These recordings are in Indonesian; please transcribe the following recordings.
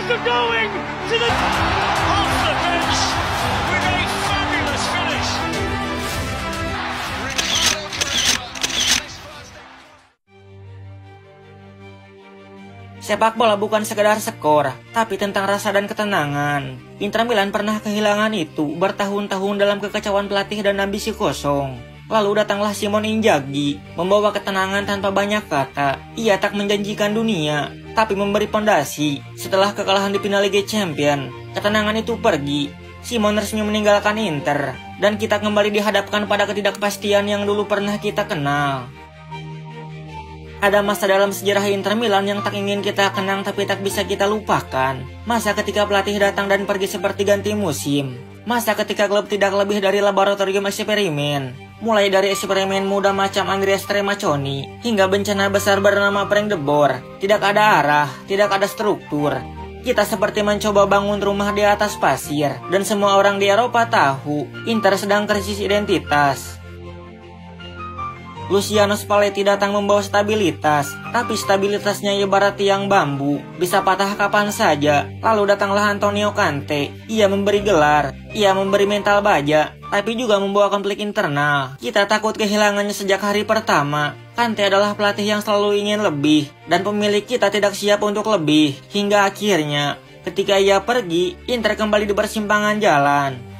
Barca going to the off the bench with a fabulous finish. Sepak bola bukan sekedar skor, tapi tentang rasa dan ketenangan. Inter Milan pernah kehilangan itu bertahun-tahun dalam kekacauan pelatih dan ambisi kosong. Lalu datanglah Simone Inzaghi, membawa ketenangan tanpa banyak kata. Ia tak menjanjikan dunia, tapi memberi pondasi. Setelah kekalahan di final Liga Champions, ketenangan itu pergi. Simone resmi meninggalkan Inter, dan kita kembali dihadapkan pada ketidakpastian yang dulu pernah kita kenal. Ada masa dalam sejarah Inter Milan yang tak ingin kita kenang tapi tak bisa kita lupakan. Masa ketika pelatih datang dan pergi seperti ganti musim. Masa ketika klub tidak lebih dari laboratorium eksperimen. Mulai dari eksperimen muda macam Andrea Stramaccioni hingga bencana besar bernama Frank de Boer. Tidak ada arah, tidak ada struktur. Kita seperti mencoba bangun rumah di atas pasir. Dan semua orang di Eropa tahu Inter sedang krisis identitas. Luciano Spalletti datang membawa stabilitas, tapi stabilitasnya ibarat tiang bambu, bisa patah kapan saja. Lalu datanglah Antonio Conte, ia memberi gelar, ia memberi mental baja, tapi juga membawa konflik internal. Kita takut kehilangannya sejak hari pertama. Conte adalah pelatih yang selalu ingin lebih, dan pemilik kita tidak siap untuk lebih. Hingga akhirnya, ketika ia pergi, Inter kembali di persimpangan jalan.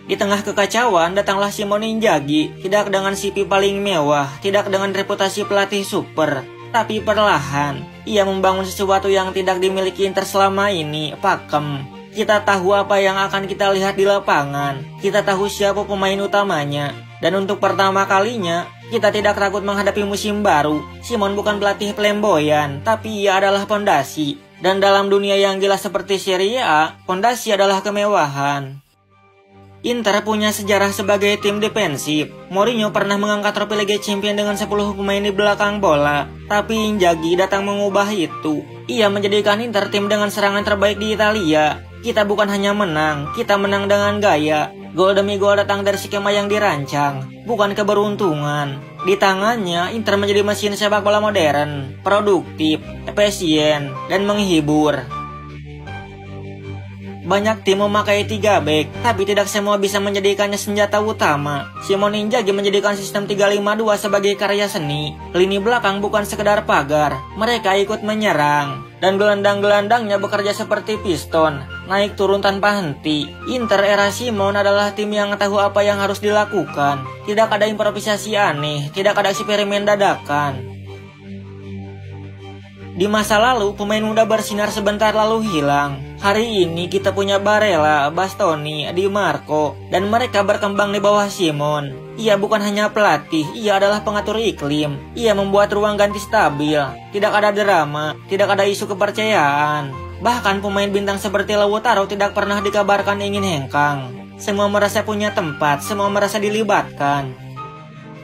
Di tengah kekacauan datanglah Simone Inzaghi, tidak dengan CV paling mewah, tidak dengan reputasi pelatih super, tapi perlahan ia membangun sesuatu yang tidak dimiliki Inter selama ini, pakem. Kita tahu apa yang akan kita lihat di lapangan, kita tahu siapa pemain utamanya, dan untuk pertama kalinya kita tidak takut menghadapi musim baru. Simone bukan pelatih flamboyan, tapi ia adalah pondasi, dan dalam dunia yang gila seperti Serie A, pondasi adalah kemewahan. Inter punya sejarah sebagai tim defensif. Mourinho pernah mengangkat trofi Liga Champions dengan 10 pemain di belakang bola. Tapi Inzaghi datang mengubah itu. Ia menjadikan Inter tim dengan serangan terbaik di Italia. Kita bukan hanya menang, kita menang dengan gaya. Gol demi gol datang dari skema yang dirancang, bukan keberuntungan. Di tangannya, Inter menjadi mesin sepak bola modern, produktif, efisien, dan menghibur. Banyak tim memakai 3 back, tapi tidak semua bisa menjadikannya senjata utama. Simone Inzaghi menjadikan sistem 3-5-2 sebagai karya seni. Lini belakang bukan sekedar pagar, mereka ikut menyerang. Dan gelandang-gelandangnya bekerja seperti piston, naik turun tanpa henti. Inter era Simone adalah tim yang tahu apa yang harus dilakukan. Tidak ada improvisasi aneh, tidak ada eksperimen dadakan. Di masa lalu, pemain muda bersinar sebentar lalu hilang. Hari ini kita punya Barella, Bastoni, Di Marco, dan mereka berkembang di bawah Simone. Ia bukan hanya pelatih, ia adalah pengatur iklim. Ia membuat ruang ganti stabil. Tidak ada drama, tidak ada isu kepercayaan. Bahkan pemain bintang seperti Lautaro tidak pernah dikabarkan ingin hengkang. Semua merasa punya tempat, semua merasa dilibatkan.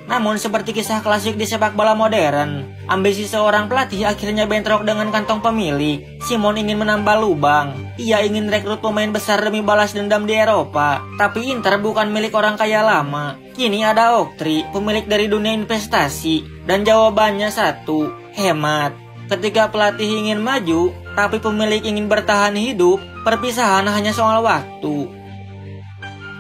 Namun seperti kisah klasik di sepak bola modern, ambisi seorang pelatih akhirnya bentrok dengan kantong pemilik. Simone ingin menambah lubang. Ia ingin rekrut pemain besar demi balas dendam di Eropa. Tapi Inter bukan milik orang kaya lama. Kini ada Oktri, pemilik dari dunia investasi. Dan jawabannya satu, hemat. Ketika pelatih ingin maju, tapi pemilik ingin bertahan hidup, perpisahan hanya soal waktu.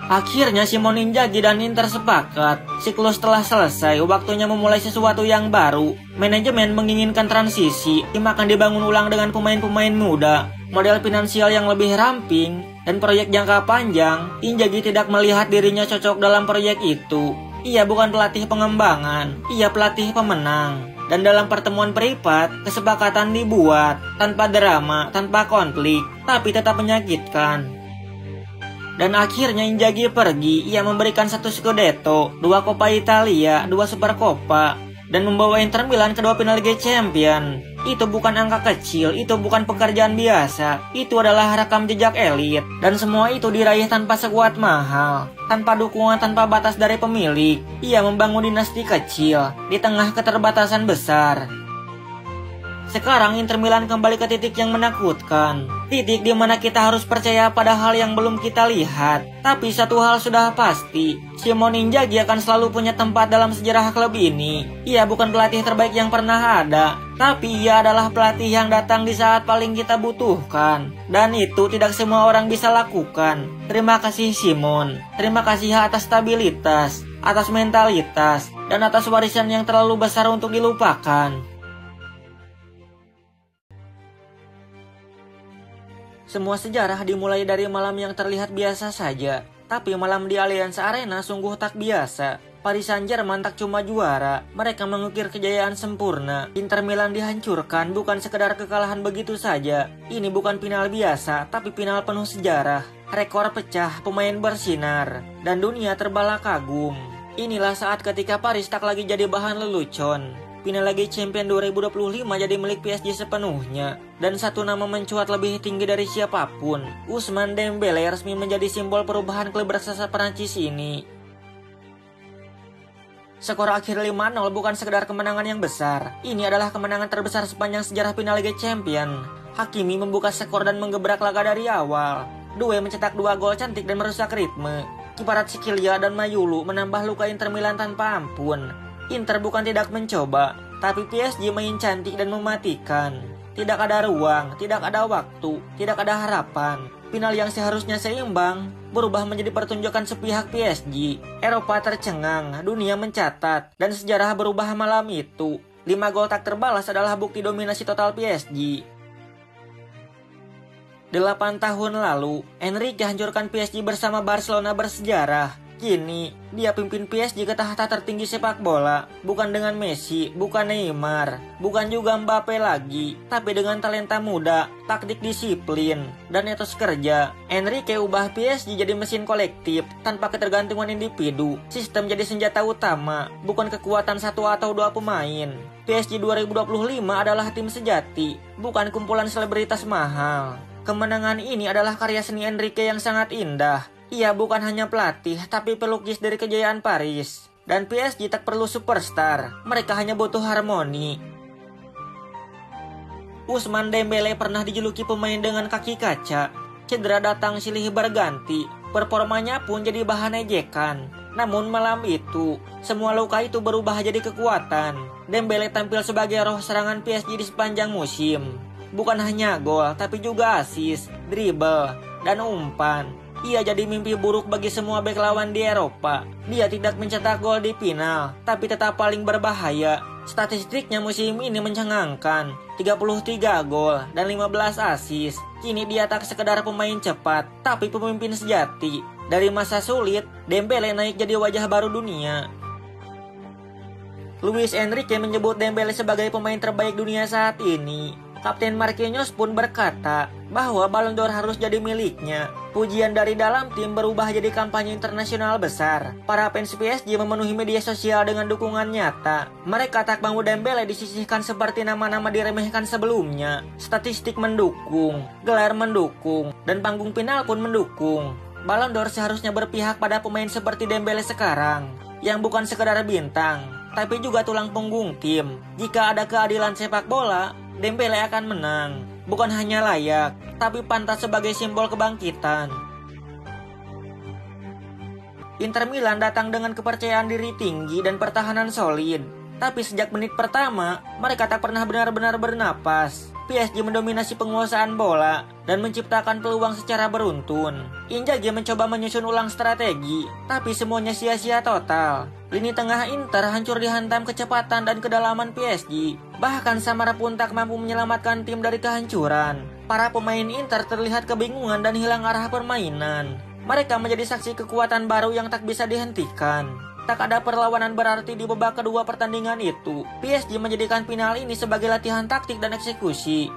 Akhirnya Simone Inzaghi dan Inter sepakat, siklus telah selesai, waktunya memulai sesuatu yang baru. Manajemen menginginkan transisi, tim akan dibangun ulang dengan pemain-pemain muda, model finansial yang lebih ramping, dan proyek jangka panjang. Inzaghi tidak melihat dirinya cocok dalam proyek itu. Ia bukan pelatih pengembangan, ia pelatih pemenang. Dan dalam pertemuan privat, kesepakatan dibuat, tanpa drama, tanpa konflik, tapi tetap menyakitkan. Dan akhirnya Inzaghi pergi, ia memberikan 1 Scudetto, 2 Coppa Italia, 2 Supercoppa, dan membawa Inter Milan ke 2 final Liga Champions. Itu bukan angka kecil, itu bukan pekerjaan biasa, itu adalah rekam jejak elit. Dan semua itu diraih tanpa sekuat mahal, tanpa dukungan tanpa batas dari pemilik. Ia membangun dinasti kecil, di tengah keterbatasan besar. Sekarang Inter Milan kembali ke titik yang menakutkan. Titik di mana kita harus percaya pada hal yang belum kita lihat. Tapi satu hal sudah pasti, Simone Inzaghi akan selalu punya tempat dalam sejarah klub ini. Ia bukan pelatih terbaik yang pernah ada, tapi ia adalah pelatih yang datang di saat paling kita butuhkan. Dan itu tidak semua orang bisa lakukan. Terima kasih Simone. Terima kasih atas stabilitas, atas mentalitas, dan atas warisan yang terlalu besar untuk dilupakan. Semua sejarah dimulai dari malam yang terlihat biasa saja, tapi malam di Allianz Arena sungguh tak biasa. Paris Saint-Germain tak cuma juara, mereka mengukir kejayaan sempurna. Inter Milan dihancurkan bukan sekedar kekalahan begitu saja. Ini bukan final biasa, tapi final penuh sejarah. Rekor pecah, pemain bersinar, dan dunia terbelah kagum. Inilah saat ketika Paris tak lagi jadi bahan lelucon. Final Liga Champions 2025 jadi milik PSG sepenuhnya. Dan satu nama mencuat lebih tinggi dari siapapun. Ousmane Dembélé resmi menjadi simbol perubahan klub raksasa Perancis ini. Skor akhir 5-0 bukan sekedar kemenangan yang besar. Ini adalah kemenangan terbesar sepanjang sejarah final Liga Champions. Hakimi membuka skor dan menggebrak laga dari awal. Doué mencetak 2 gol cantik dan merusak ritme. Kiparat Scigliotta dan Mayulu menambah luka Inter Milan tanpa ampun. Inter bukan tidak mencoba, tapi PSG main cantik dan mematikan. Tidak ada ruang, tidak ada waktu, tidak ada harapan. Final yang seharusnya seimbang berubah menjadi pertunjukan sepihak PSG. Eropa tercengang, dunia mencatat, dan sejarah berubah malam itu. 5 gol tak terbalas adalah bukti dominasi total PSG. 8 tahun lalu, Enrique hancurkan PSG bersama Barcelona bersejarah. Kini, dia pimpin PSG ke tahta tertinggi sepak bola. Bukan dengan Messi, bukan Neymar, bukan juga Mbappe lagi, tapi dengan talenta muda, taktik disiplin, dan etos kerja. Enrique ubah PSG jadi mesin kolektif, tanpa ketergantungan individu. Sistem jadi senjata utama, bukan kekuatan 1 atau 2 pemain. PSG 2025 adalah tim sejati, bukan kumpulan selebritas mahal. Kemenangan ini adalah karya seni Enrique yang sangat indah. Ia bukan hanya pelatih, tapi pelukis dari kejayaan Paris. Dan PSG tak perlu superstar, mereka hanya butuh harmoni. Ousmane Dembélé pernah dijuluki pemain dengan kaki kaca. Cedera datang silih berganti, performanya pun jadi bahan ejekan. Namun malam itu, semua luka itu berubah jadi kekuatan. Dembélé tampil sebagai roh serangan PSG di sepanjang musim. Bukan hanya gol, tapi juga assist, dribble, dan umpan. Ia jadi mimpi buruk bagi semua bek lawan di Eropa. Dia tidak mencetak gol di final, tapi tetap paling berbahaya. Statistiknya musim ini mencengangkan, 33 gol dan 15 assist. Kini dia tak sekedar pemain cepat, tapi pemimpin sejati. Dari masa sulit, Dembélé naik jadi wajah baru dunia. Luis Enrique menyebut Dembélé sebagai pemain terbaik dunia saat ini. Kapten Marquinhos pun berkata bahwa Ballon d'Or harus jadi miliknya. Pujian dari dalam tim berubah jadi kampanye internasional besar. Para fans PSG memenuhi media sosial dengan dukungan nyata. Mereka tak mau Dembélé disisihkan seperti nama-nama diremehkan sebelumnya. Statistik mendukung, gelar mendukung, dan panggung final pun mendukung. Ballon d'Or seharusnya berpihak pada pemain seperti Dembélé sekarang, yang bukan sekedar bintang, tapi juga tulang punggung tim. Jika ada keadilan sepak bola, Dembélé akan menang. Bukan hanya layak, tapi pantas sebagai simbol kebangkitan. Inter Milan datang dengan kepercayaan diri tinggi dan pertahanan solid. Tapi sejak menit pertama, mereka tak pernah benar-benar bernapas. PSG mendominasi penguasaan bola dan menciptakan peluang secara beruntun. Inzaghi mencoba menyusun ulang strategi, tapi semuanya sia-sia total. Lini tengah Inter hancur dihantam kecepatan dan kedalaman PSG. Bahkan Samara pun tak mampu menyelamatkan tim dari kehancuran. Para pemain Inter terlihat kebingungan dan hilang arah permainan. Mereka menjadi saksi kekuatan baru yang tak bisa dihentikan. Tak ada perlawanan berarti di babak kedua pertandingan itu. PSG menjadikan final ini sebagai latihan taktik dan eksekusi.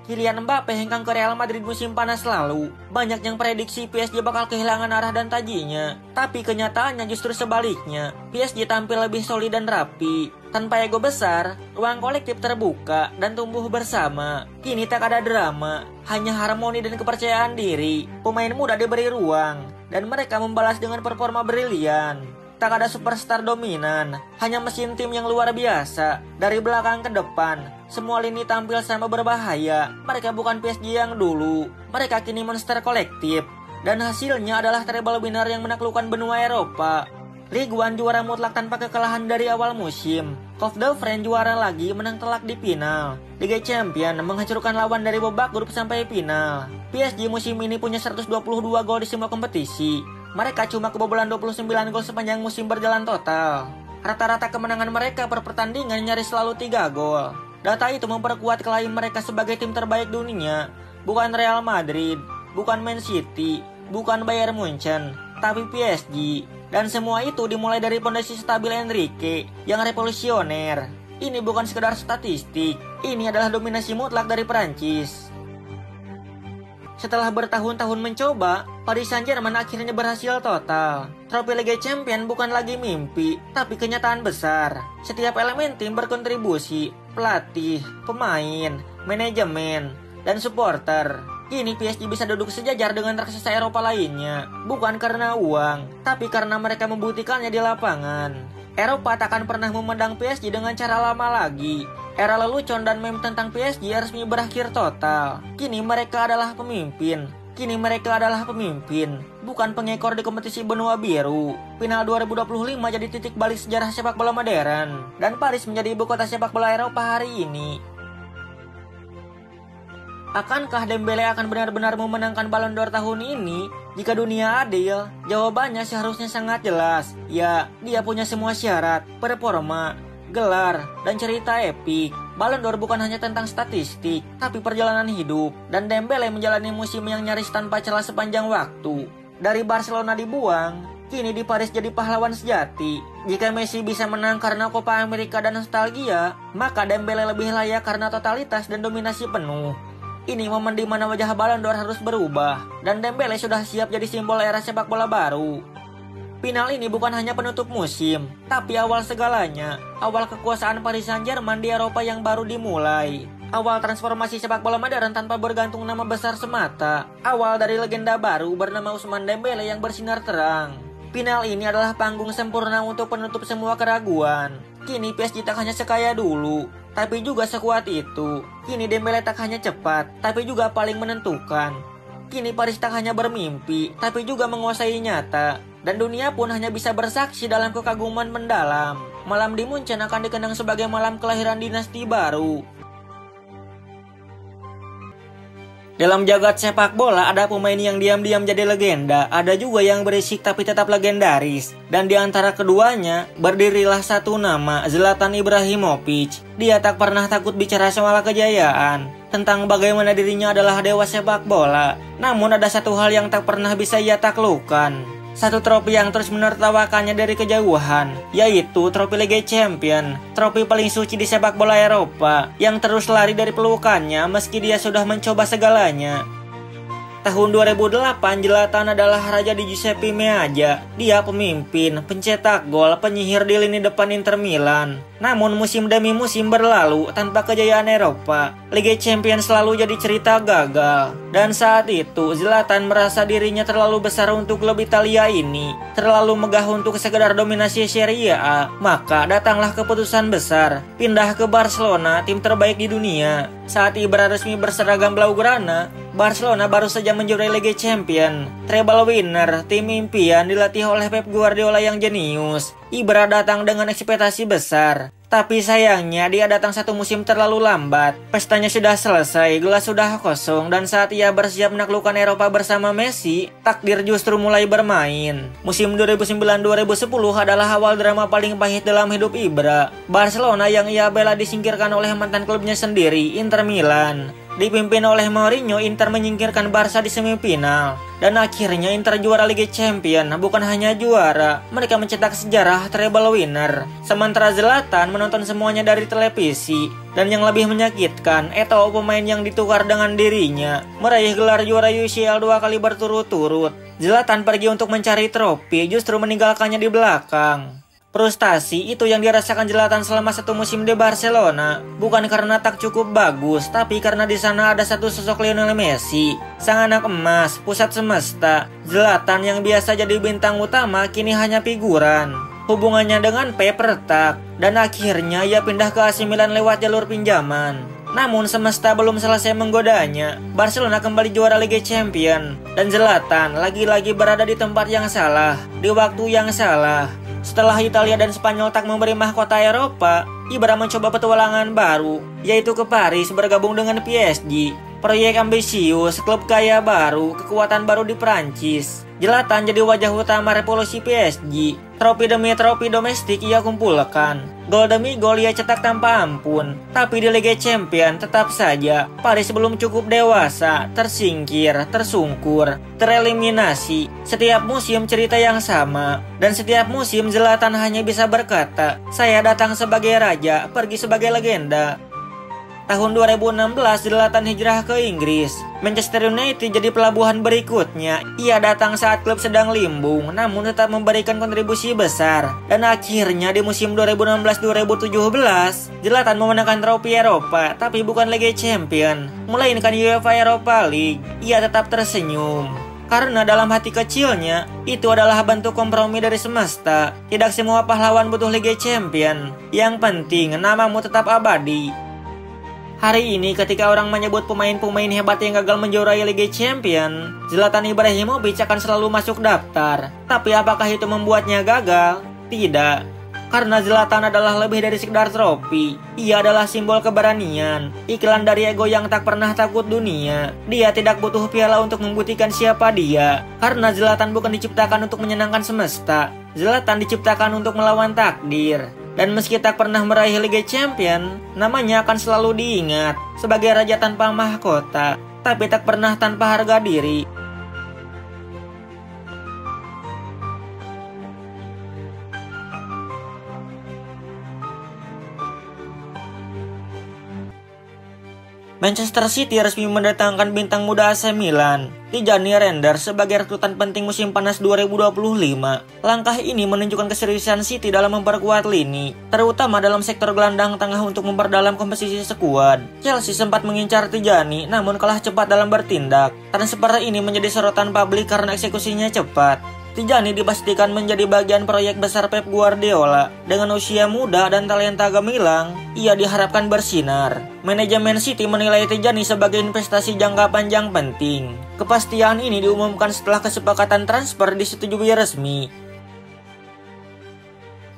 Kylian Mbappe hengkang ke Real Madrid musim panas lalu. Banyak yang prediksi PSG bakal kehilangan arah dan tajinya. Tapi kenyataannya justru sebaliknya. PSG tampil lebih solid dan rapi. Tanpa ego besar, ruang kolektif terbuka dan tumbuh bersama. Kini tak ada drama, hanya harmoni dan kepercayaan diri. Pemain muda diberi ruang, dan mereka membalas dengan performa brilian. Tak ada superstar dominan, hanya mesin tim yang luar biasa. Dari belakang ke depan, semua lini tampil sama berbahaya. Mereka bukan PSG yang dulu, mereka kini monster kolektif. Dan hasilnya adalah treble winner yang menaklukkan benua Eropa. Ligue 1 juara mutlak tanpa kekalahan dari awal musim. Coupe de France juara lagi, menang telak di final. Liga Champion menghancurkan lawan dari babak grup sampai final. PSG musim ini punya 122 gol di semua kompetisi. Mereka cuma kebobolan 29 gol sepanjang musim berjalan total. Rata-rata kemenangan mereka per pertandingan nyaris selalu 3 gol. Data itu memperkuat klaim mereka sebagai tim terbaik dunia. Bukan Real Madrid, bukan Man City, bukan Bayern Munchen, tapi PSG. Dan semua itu dimulai dari fondasi stabil Enrique yang revolusioner. Ini bukan sekedar statistik, ini adalah dominasi mutlak dari Perancis. Setelah bertahun-tahun mencoba, Paris Saint-Germain akhirnya berhasil total. Trofi Liga Champion bukan lagi mimpi, tapi kenyataan besar. Setiap elemen tim berkontribusi, pelatih, pemain, manajemen, dan supporter. Kini PSG bisa duduk sejajar dengan raksasa Eropa lainnya. Bukan karena uang, tapi karena mereka membuktikannya di lapangan. Eropa takkan pernah memandang PSG dengan cara lama lagi. Era lelucon dan meme tentang PSG resmi berakhir total. Kini mereka adalah pemimpin. Bukan pengekor di kompetisi benua biru. Final 2025 jadi titik balik sejarah sepak bola modern. Dan Paris menjadi ibu kota sepak bola Eropa hari ini. Akankah Dembele akan benar-benar memenangkan Ballon d'Or tahun ini? Jika dunia adil, jawabannya seharusnya sangat jelas. Ya, dia punya semua syarat, performa, gelar, dan cerita epik. Ballon d'Or bukan hanya tentang statistik, tapi perjalanan hidup. Dan Dembele menjalani musim yang nyaris tanpa celah sepanjang waktu. Dari Barcelona dibuang, kini di Paris jadi pahlawan sejati. Jika Messi bisa menang karena Copa America dan nostalgia, maka Dembele lebih layak karena totalitas dan dominasi penuh. Ini momen di mana wajah Ballon d'Or harus berubah, dan Dembele sudah siap jadi simbol era sepak bola baru. Final ini bukan hanya penutup musim, tapi awal segalanya. Awal kekuasaan Paris Saint-Germain di Eropa yang baru dimulai. Awal transformasi sepak bola modern tanpa bergantung nama besar semata. Awal dari legenda baru bernama Ousmane Dembele yang bersinar terang. Final ini adalah panggung sempurna untuk penutup semua keraguan. Kini PSG tak hanya sekaya dulu, tapi juga sekuat itu. Kini Dembele tak hanya cepat, tapi juga paling menentukan. Kini Paris tak hanya bermimpi, tapi juga menguasai nyata. Dan dunia pun hanya bisa bersaksi dalam kekaguman mendalam. Malam di Munchen akan dikenang sebagai malam kelahiran dinasti baru. Dalam jagat sepak bola ada pemain yang diam-diam jadi legenda, ada juga yang berisik tapi tetap legendaris. Dan di antara keduanya berdirilah satu nama, Zlatan Ibrahimovic. Dia tak pernah takut bicara soal kejayaan, tentang bagaimana dirinya adalah dewa sepak bola. Namun ada satu hal yang tak pernah bisa ia taklukkan. Satu trofi yang terus menertawakannya dari kejauhan, yaitu trofi Liga Champion, trofi paling suci di sepak bola Eropa, yang terus lari dari pelukannya meski dia sudah mencoba segalanya. Tahun 2008, Zlatan adalah raja di Giuseppe Meazza. Dia pemimpin, pencetak gol, penyihir di lini depan Inter Milan. Namun musim demi musim berlalu tanpa kejayaan Eropa. Liga Champions selalu jadi cerita gagal. Dan saat itu Zlatan merasa dirinya terlalu besar untuk klub Italia ini, terlalu megah untuk sekedar dominasi Serie A. Maka datanglah keputusan besar, pindah ke Barcelona, tim terbaik di dunia. Saat Ibra resmi berseragam Blaugrana, Barcelona baru saja menjuarai Liga Champion, treble winner, tim impian dilatih oleh Pep Guardiola yang jenius. Ibra datang dengan ekspektasi besar, tapi sayangnya dia datang satu musim terlalu lambat. Pestanya sudah selesai, gelas sudah kosong, dan saat ia bersiap menaklukkan Eropa bersama Messi, takdir justru mulai bermain. Musim 2009-2010 adalah awal drama paling pahit dalam hidup Ibra. Barcelona yang ia bela disingkirkan oleh mantan klubnya sendiri, Inter Milan. Dipimpin oleh Mourinho, Inter menyingkirkan Barca di semifinal. Dan akhirnya Inter juara Liga Champion, bukan hanya juara, mereka mencetak sejarah treble winner. Sementara Zlatan menonton semuanya dari televisi. Dan yang lebih menyakitkan, Eto'o pemain yang ditukar dengan dirinya, meraih gelar juara UCL 2 kali berturut-turut. Zlatan pergi untuk mencari trofi, justru meninggalkannya di belakang. Frustasi itu yang dirasakan Zlatan selama satu musim di Barcelona, bukan karena tak cukup bagus, tapi karena di sana ada satu sosok Lionel Messi, sang anak emas, pusat semesta. Zlatan yang biasa jadi bintang utama kini hanya figuran. Hubungannya dengan Pep retak dan akhirnya ia pindah ke AC Milan lewat jalur pinjaman. Namun semesta belum selesai menggodanya. Barcelona kembali juara Liga Champions dan Zlatan lagi-lagi berada di tempat yang salah, di waktu yang salah. Setelah Italia dan Spanyol tak memberi mahkota Eropa, Ibra mencoba petualangan baru, yaitu ke Paris bergabung dengan PSG. Proyek ambisius, klub kaya baru, kekuatan baru di Prancis. Zlatan jadi wajah utama revolusi PSG. Trofi demi trofi domestik ia kumpulkan. Gol demi gol ia cetak tanpa ampun. Tapi di Liga Champions tetap saja Paris belum cukup dewasa, tersingkir, tersungkur, tereliminasi. Setiap musim cerita yang sama. Dan setiap musim Zlatan hanya bisa berkata, "Saya datang sebagai raja, pergi sebagai legenda." Tahun 2016 Zlatan hijrah ke Inggris. Manchester United jadi pelabuhan berikutnya. Ia datang saat klub sedang limbung, namun tetap memberikan kontribusi besar. Dan akhirnya di musim 2016-2017, Zlatan memenangkan trofi Eropa, tapi bukan Liga Champions, melainkan UEFA Europa League. Ia tetap tersenyum. Karena dalam hati kecilnya, itu adalah bentuk kompromi dari semesta. Tidak semua pahlawan butuh Liga Champions. Yang penting, namamu tetap abadi. Hari ini ketika orang menyebut pemain-pemain hebat yang gagal menjuarai Liga Champions, Zlatan Ibrahimovic akan selalu masuk daftar. Tapi apakah itu membuatnya gagal? Tidak. Karena Zlatan adalah lebih dari sekedar trofi. Ia adalah simbol keberanian, iklan dari ego yang tak pernah takut dunia. Dia tidak butuh piala untuk membuktikan siapa dia. Karena Zlatan bukan diciptakan untuk menyenangkan semesta. Zlatan diciptakan untuk melawan takdir. Dan meski tak pernah meraih Liga Champions, namanya akan selalu diingat sebagai raja tanpa mahkota, tapi tak pernah tanpa harga diri. Manchester City resmi mendatangkan bintang muda AC Milan, Tijani Reinders sebagai rekrutan penting musim panas 2025. Langkah ini menunjukkan keseriusan City dalam memperkuat lini, terutama dalam sektor gelandang tengah untuk memperdalam komposisi skuad. Chelsea sempat mengincar Tijani, namun kalah cepat dalam bertindak. Transfer ini menjadi sorotan publik karena eksekusinya cepat. Tijani dipastikan menjadi bagian proyek besar Pep Guardiola. Dengan usia muda dan talenta gemilang, ia diharapkan bersinar. Manajemen City menilai Tijani sebagai investasi jangka panjang penting. Kepastian ini diumumkan setelah kesepakatan transfer disetujui resmi.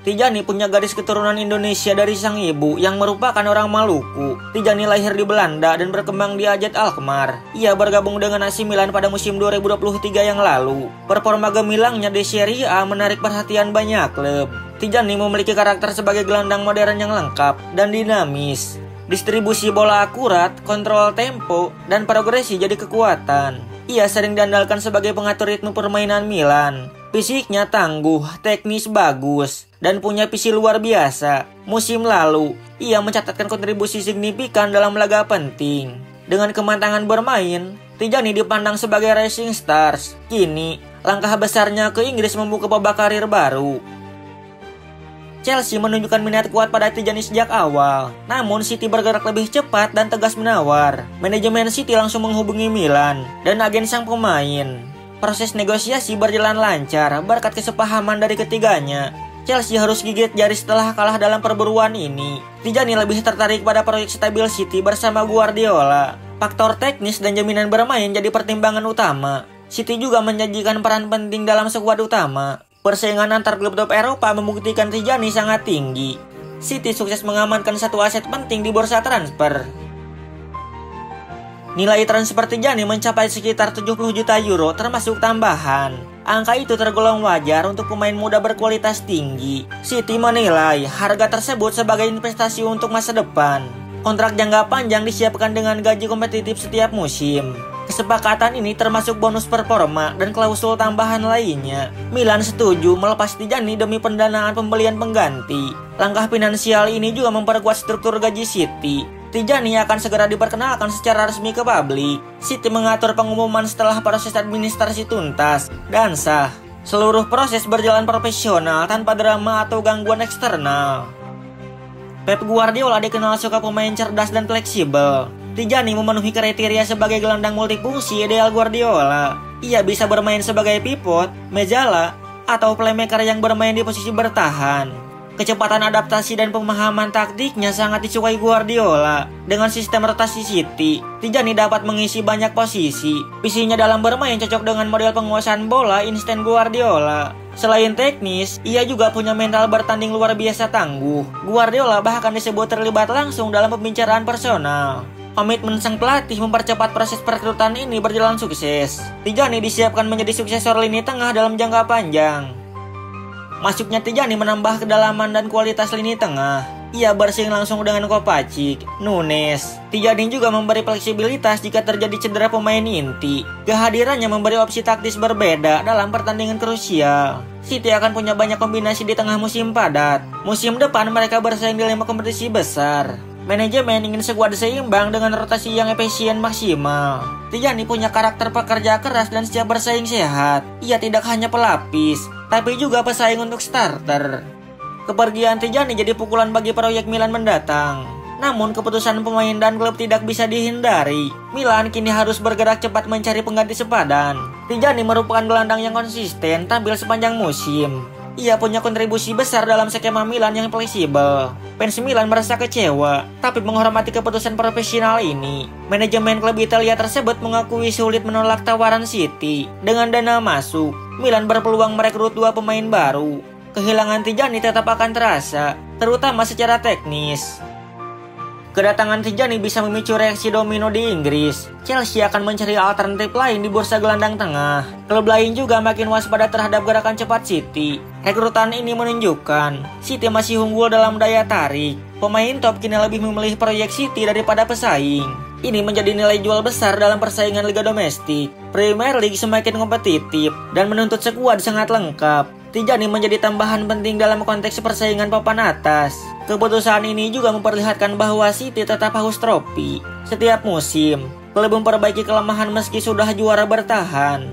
Tijani punya garis keturunan Indonesia dari sang ibu yang merupakan orang Maluku. Tijani lahir di Belanda dan berkembang di Ajet Alkmaar. Ia bergabung dengan AC Milan pada musim 2023 yang lalu. Performa gemilangnya di Serie A menarik perhatian banyak klub. Tijani memiliki karakter sebagai gelandang modern yang lengkap dan dinamis. Distribusi bola akurat, kontrol tempo, dan progresi jadi kekuatan. Ia sering diandalkan sebagai pengatur ritme permainan Milan. Fisiknya tangguh, teknis bagus, dan punya visi luar biasa. Musim lalu, ia mencatatkan kontribusi signifikan dalam laga penting. Dengan kematangan bermain, Tijani dipandang sebagai rising stars. Kini, langkah besarnya ke Inggris membuka babak karir baru. Chelsea menunjukkan minat kuat pada Tijani sejak awal. Namun City bergerak lebih cepat dan tegas menawar. Manajemen City langsung menghubungi Milan dan agen sang pemain. Proses negosiasi berjalan lancar berkat kesepahaman dari ketiganya. Chelsea harus gigit jari setelah kalah dalam perburuan ini. Tijani lebih tertarik pada proyek stabil City bersama Guardiola. Faktor teknis dan jaminan bermain jadi pertimbangan utama. City juga menjanjikan peran penting dalam skuad utama. Persaingan antar klub top Eropa membuktikan Tijani sangat tinggi. City sukses mengamankan satu aset penting di bursa transfer. Nilai transfer Tijani mencapai sekitar 70 juta euro termasuk tambahan. Angka itu tergolong wajar untuk pemain muda berkualitas tinggi. City menilai harga tersebut sebagai investasi untuk masa depan. Kontrak jangka panjang disiapkan dengan gaji kompetitif setiap musim. Kesepakatan ini termasuk bonus performa dan klausul tambahan lainnya. Milan setuju melepas Tijani demi pendanaan pembelian pengganti. Langkah finansial ini juga memperkuat struktur gaji City. Tijani akan segera diperkenalkan secara resmi ke publik. City mengatur pengumuman setelah proses administrasi tuntas dan sah. Seluruh proses berjalan profesional tanpa drama atau gangguan eksternal. Pep Guardiola dikenal suka pemain cerdas dan fleksibel. Tijani memenuhi kriteria sebagai gelandang multifungsi ideal Guardiola. Ia bisa bermain sebagai pivot, mezala, atau playmaker yang bermain di posisi bertahan. Kecepatan adaptasi dan pemahaman taktiknya sangat disukai Guardiola. Dengan sistem rotasi City, Tijani dapat mengisi banyak posisi. Visinya dalam bermain cocok dengan model penguasaan bola instan Guardiola. Selain teknis, ia juga punya mental bertanding luar biasa tangguh. Guardiola bahkan disebut terlibat langsung dalam pembicaraan personal. Komitmen sang pelatih mempercepat proses perekrutan ini berjalan sukses. Tijani disiapkan menjadi suksesor lini tengah dalam jangka panjang. Masuknya Tijani menambah kedalaman dan kualitas lini tengah. Ia bersaing langsung dengan Kovacic, Nunes. Tijani juga memberi fleksibilitas jika terjadi cedera pemain inti. Kehadirannya memberi opsi taktis berbeda dalam pertandingan krusial. City akan punya banyak kombinasi di tengah musim padat. Musim depan mereka bersaing di 5 kompetisi besar. Manajemen ingin skuad seimbang dengan rotasi yang efisien maksimal. Tijani punya karakter pekerja keras dan siap bersaing sehat. Ia tidak hanya pelapis, tapi juga pesaing untuk starter. Kepergian Tijani jadi pukulan bagi proyek Milan mendatang. Namun keputusan pemain dan klub tidak bisa dihindari. Milan kini harus bergerak cepat mencari pengganti sepadan. Tijani merupakan gelandang yang konsisten tampil sepanjang musim. Ia punya kontribusi besar dalam skema Milan yang fleksibel. Fans Milan merasa kecewa, tapi menghormati keputusan profesional ini. Manajemen klub Italia tersebut mengakui sulit menolak tawaran City. Dengan dana masuk, Milan berpeluang merekrut 2 pemain baru. Kehilangan Tijani tetap akan terasa, terutama secara teknis. Kedatangan Tijani bisa memicu reaksi domino di Inggris. Chelsea akan mencari alternatif lain di bursa gelandang tengah. Klub lain juga makin waspada terhadap gerakan cepat City. Rekrutan ini menunjukkan City masih unggul dalam daya tarik. Pemain top kini lebih memilih proyek City daripada pesaing. Ini menjadi nilai jual besar dalam persaingan liga domestik. Premier League semakin kompetitif dan menuntut skuad sangat lengkap. Tijani menjadi tambahan penting dalam konteks persaingan papan atas. Keputusan ini juga memperlihatkan bahwa City tetap haus trofi. Setiap musim, klub memperbaiki kelemahan meski sudah juara bertahan.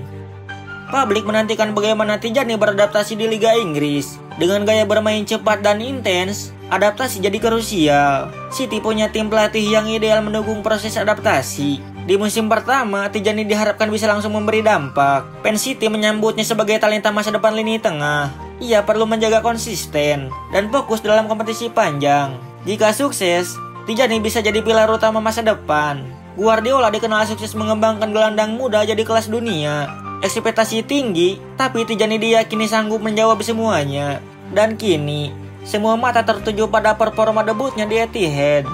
Publik menantikan bagaimana Tijani beradaptasi di Liga Inggris. Dengan gaya bermain cepat dan intens, adaptasi jadi krusial. City punya tim pelatih yang ideal mendukung proses adaptasi. Di musim pertama, Tijani diharapkan bisa langsung memberi dampak. Fans City menyambutnya sebagai talenta masa depan lini tengah. Ia perlu menjaga konsisten dan fokus dalam kompetisi panjang. Jika sukses, Tijani bisa jadi pilar utama masa depan. Guardiola dikenal sukses mengembangkan gelandang muda jadi kelas dunia. Ekspektasi tinggi, tapi Tijani diyakini sanggup menjawab semuanya. Dan kini, semua mata tertuju pada performa debutnya di Etihad.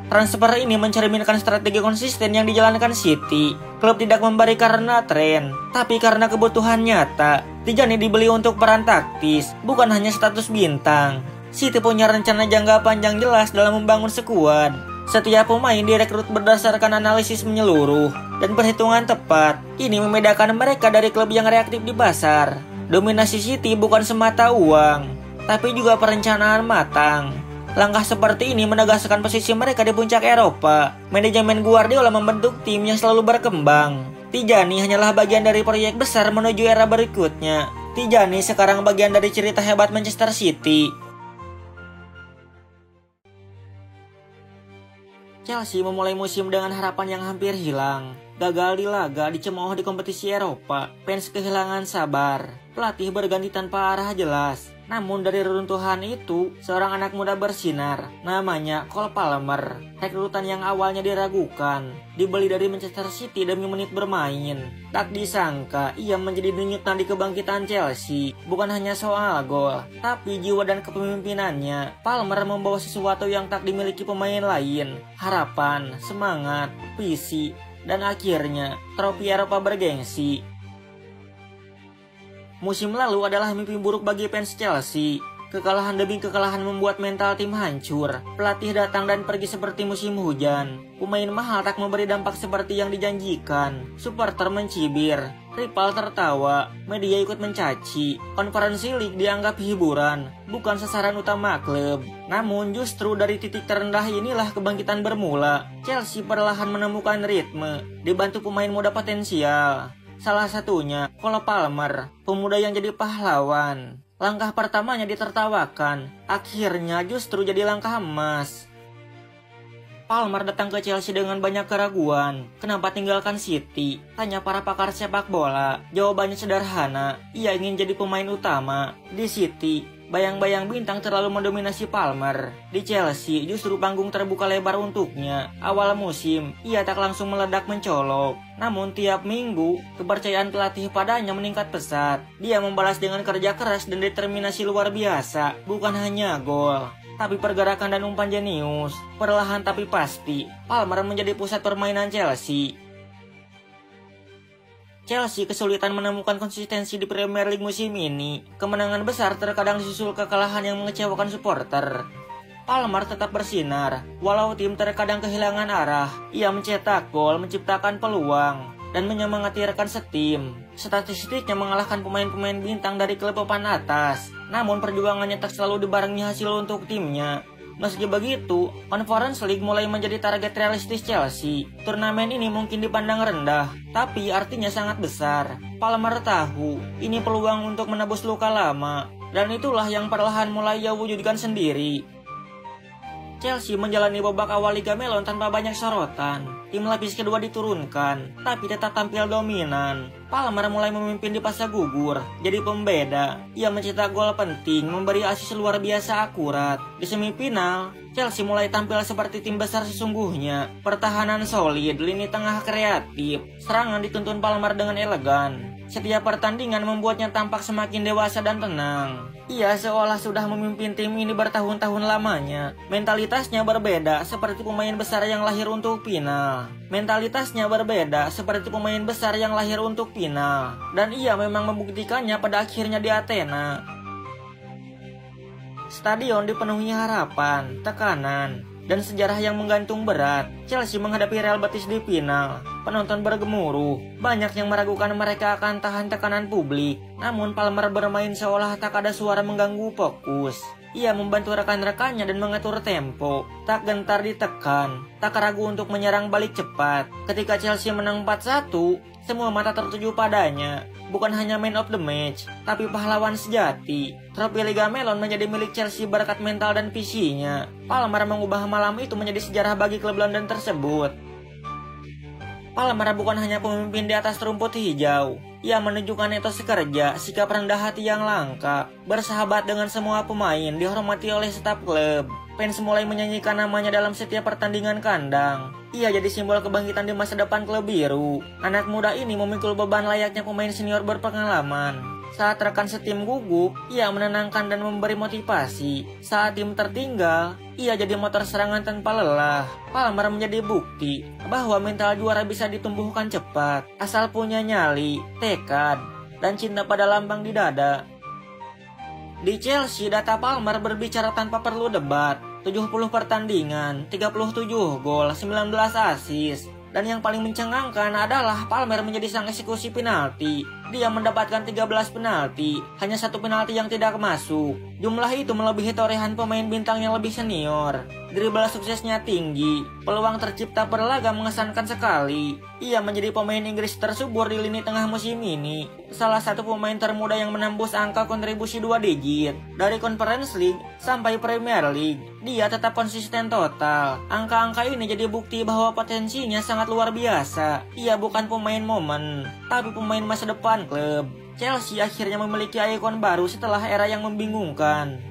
Transfer ini mencerminkan strategi konsisten yang dijalankan City. Klub tidak memberi karena tren, tapi karena kebutuhan nyata. Tijani dibeli untuk peran taktis, bukan hanya status bintang. City punya rencana jangka panjang jelas dalam membangun skuad. Setiap pemain direkrut berdasarkan analisis menyeluruh dan perhitungan tepat. Ini membedakan mereka dari klub yang reaktif di pasar. Dominasi City bukan semata uang, tapi juga perencanaan matang. Langkah seperti ini menegaskan posisi mereka di puncak Eropa. Manajemen Guardiola membentuk tim yang selalu berkembang. Tijani hanyalah bagian dari proyek besar menuju era berikutnya. Tijani sekarang bagian dari cerita hebat Manchester City. Chelsea memulai musim dengan harapan yang hampir hilang. Gagal di laga, dicemooh di kompetisi Eropa. Fans kehilangan sabar. Pelatih berganti tanpa arah jelas. Namun dari reruntuhan itu, seorang anak muda bersinar. Namanya Cole Palmer. Rekrutan yang awalnya diragukan, dibeli dari Manchester City demi menit bermain. Tak disangka, ia menjadi denyut nadi kebangkitan Chelsea. Bukan hanya soal gol, tapi jiwa dan kepemimpinannya. Palmer membawa sesuatu yang tak dimiliki pemain lain. Harapan, semangat, visi, dan akhirnya trofi Eropa bergengsi. Musim lalu adalah mimpi buruk bagi fans Chelsea. Kekalahan demi kekalahan membuat mental tim hancur. Pelatih datang dan pergi seperti musim hujan. Pemain mahal tak memberi dampak seperti yang dijanjikan. Supporter mencibir, rival tertawa, media ikut mencaci. Konferensi League dianggap hiburan, bukan sasaran utama klub. Namun justru dari titik terendah inilah kebangkitan bermula. Chelsea perlahan menemukan ritme, dibantu pemain muda potensial. Salah satunya Cole Palmer, pemuda yang jadi pahlawan. Langkah pertamanya ditertawakan, akhirnya justru jadi langkah emas. Palmer datang ke Chelsea dengan banyak keraguan. Kenapa tinggalkan City? Tanya para pakar sepak bola. Jawabannya sederhana, ia ingin jadi pemain utama. Di City, bayang-bayang bintang terlalu mendominasi Palmer. Di Chelsea, justru panggung terbuka lebar untuknya. Awal musim, ia tak langsung meledak mencolok. Namun tiap minggu, kepercayaan pelatih padanya meningkat pesat. Dia membalas dengan kerja keras dan determinasi luar biasa, bukan hanya gol, tapi pergerakan dan umpan jenius. Perlahan tapi pasti, Palmer menjadi pusat permainan Chelsea. Chelsea kesulitan menemukan konsistensi di Premier League musim ini. Kemenangan besar terkadang disusul kekalahan yang mengecewakan supporter. Palmer tetap bersinar, walau tim terkadang kehilangan arah. Ia mencetak gol, menciptakan peluang, dan menyemangati rekan setim. Statistiknya mengalahkan pemain-pemain bintang dari klub papan atas. Namun perjuangannya tak selalu dibarengi hasil untuk timnya. Meski begitu, Conference League mulai menjadi target realistis Chelsea. Turnamen ini mungkin dipandang rendah, tapi artinya sangat besar. Palmer tahu, ini peluang untuk menebus luka lama, dan itulah yang perlahan mulai ia wujudkan sendiri. Chelsea menjalani babak awal Liga Melon tanpa banyak sorotan. Tim lapis kedua diturunkan, tapi tetap tampil dominan. Palmer mulai memimpin di fase gugur, jadi pembeda. Ia mencetak gol penting, memberi asis luar biasa akurat. Di semifinal, Chelsea mulai tampil seperti tim besar sesungguhnya. Pertahanan solid, lini tengah kreatif, serangan dituntun Palmer dengan elegan. Setiap pertandingan membuatnya tampak semakin dewasa dan tenang. Ia seolah sudah memimpin tim ini bertahun-tahun lamanya. Mentalitasnya berbeda seperti pemain besar yang lahir untuk final. Dan ia memang membuktikannya pada akhirnya di Athena. Stadion dipenuhi harapan, tekanan, dan sejarah yang menggantung berat. Chelsea menghadapi Real Betis di final. Penonton bergemuruh, banyak yang meragukan mereka akan tahan tekanan publik. Namun Palmer bermain seolah tak ada suara mengganggu fokus. Ia membantu rekan-rekannya dan mengatur tempo, tak gentar ditekan, tak ragu untuk menyerang balik cepat. Ketika Chelsea menang 4-1, semua mata tertuju padanya. Bukan hanya man of the match, tapi pahlawan sejati. Trofi Liga Melon menjadi milik Chelsea berkat mental dan visinya. Palmer mengubah malam itu menjadi sejarah bagi klub London tersebut. Palmer bukan hanya pemimpin di atas rumput hijau. Ia menunjukkan etos kerja, sikap rendah hati yang langka, bersahabat dengan semua pemain, dihormati oleh staf klub. Fans mulai menyanyikan namanya dalam setiap pertandingan kandang. Ia jadi simbol kebangkitan di masa depan klub biru. Anak muda ini memikul beban layaknya pemain senior berpengalaman. Saat rekan setim gugup, ia menenangkan dan memberi motivasi. Saat tim tertinggal, ia jadi motor serangan tanpa lelah. Palmer menjadi bukti bahwa mental juara bisa ditumbuhkan cepat, asal punya nyali, tekad, dan cinta pada lambang di dada. Di Chelsea, data Palmer berbicara tanpa perlu debat. 70 pertandingan, 37 gol, 19 assist. Dan yang paling mencengangkan adalah Palmer menjadi sang eksekusi penalti. Dia mendapatkan 13 penalti, hanya satu penalti yang tidak masuk. Jumlah itu melebihi torehan pemain bintang yang lebih senior. Dribble suksesnya tinggi, peluang tercipta per laga mengesankan sekali. Ia menjadi pemain Inggris tersubur di lini tengah musim ini. Salah satu pemain termuda yang menembus angka kontribusi 2 digit. Dari Conference League sampai Premier League, dia tetap konsisten total. Angka-angka ini jadi bukti bahwa potensinya sangat luar biasa. Ia bukan pemain momen, tapi pemain masa depan klub. Chelsea akhirnya memiliki ikon baru setelah era yang membingungkan.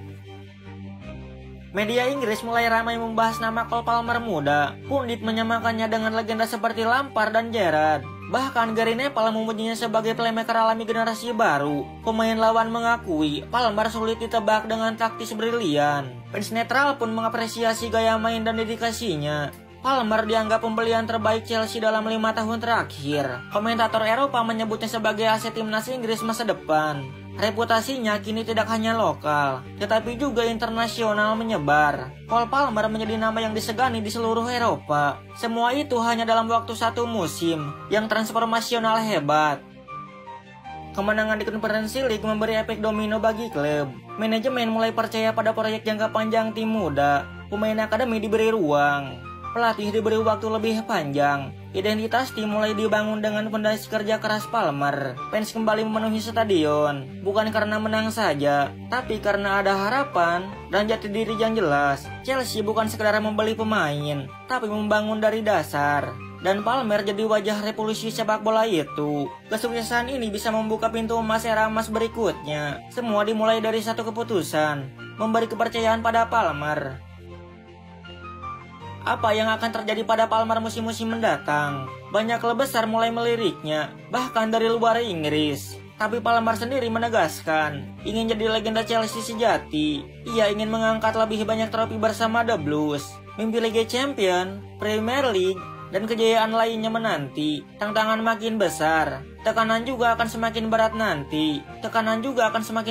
Media Inggris mulai ramai membahas nama Cole Palmer muda. Pundit menyamakannya dengan legenda seperti Lampard dan Gerrard. Bahkan Gary Neville memujinya sebagai playmaker alami generasi baru. Pemain lawan mengakui Palmer sulit ditebak dengan taktis brilian. Fans netral pun mengapresiasi gaya main dan dedikasinya. Palmer dianggap pembelian terbaik Chelsea dalam 5 tahun terakhir. Komentator Eropa menyebutnya sebagai aset timnas Inggris masa depan. Reputasinya kini tidak hanya lokal, tetapi juga internasional menyebar. Cole Palmer menjadi nama yang disegani di seluruh Eropa. Semua itu hanya dalam waktu 1 musim yang transformasional hebat. Kemenangan di Conference League memberi efek domino bagi klub. Manajemen mulai percaya pada proyek jangka panjang tim muda. Pemain akademi diberi ruang. pelatih diberi waktu lebih panjang. Identitas tim mulai dibangun dengan fondasi kerja keras Palmer. Fans kembali memenuhi stadion, bukan karena menang saja, tapi karena ada harapan dan jati diri yang jelas. Chelsea bukan sekedar membeli pemain, tapi membangun dari dasar. Dan Palmer jadi wajah revolusi sepak bola itu. Kesuksesan ini bisa membuka pintu emas era emas berikutnya. Semua dimulai dari satu keputusan, memberi kepercayaan pada Palmer. Apa yang akan terjadi pada Palmer musim-musim mendatang? Banyak klub besar mulai meliriknya, bahkan dari luar Inggris. Tapi Palmer sendiri menegaskan, ingin jadi legenda Chelsea sejati. Ia ingin mengangkat lebih banyak trofi bersama The Blues, mimpi Liga Champion, Premier League, dan kejayaan lainnya menanti. Tantangan makin besar, tekanan juga akan semakin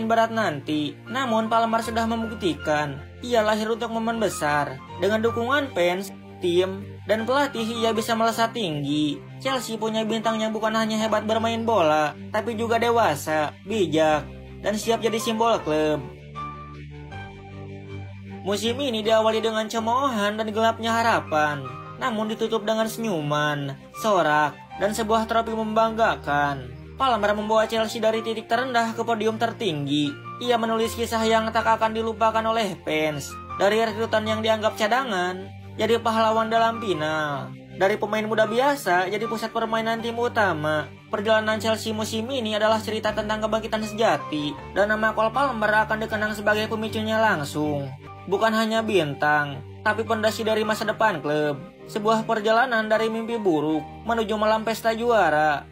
berat nanti. Namun Palmer sudah membuktikan, ia lahir untuk momen besar. Dengan dukungan fans, tim, dan pelatih, ia bisa melesat tinggi. Chelsea punya bintang yang bukan hanya hebat bermain bola, tapi juga dewasa, bijak, dan siap jadi simbol klub. Musim ini diawali dengan cemoohan dan gelapnya harapan, namun ditutup dengan senyuman, sorak, dan sebuah trofi membanggakan. Palmer membawa Chelsea dari titik terendah ke podium tertinggi. Ia menulis kisah yang tak akan dilupakan oleh fans. Dari rekrutan yang dianggap cadangan, jadi pahlawan dalam final. Dari pemain muda biasa, jadi pusat permainan tim utama. Perjalanan Chelsea musim ini adalah cerita tentang kebangkitan sejati. Dan nama Cole Palmer akan dikenang sebagai pemicunya langsung. Bukan hanya bintang, tapi pondasi dari masa depan klub. Sebuah perjalanan dari mimpi buruk menuju malam pesta juara.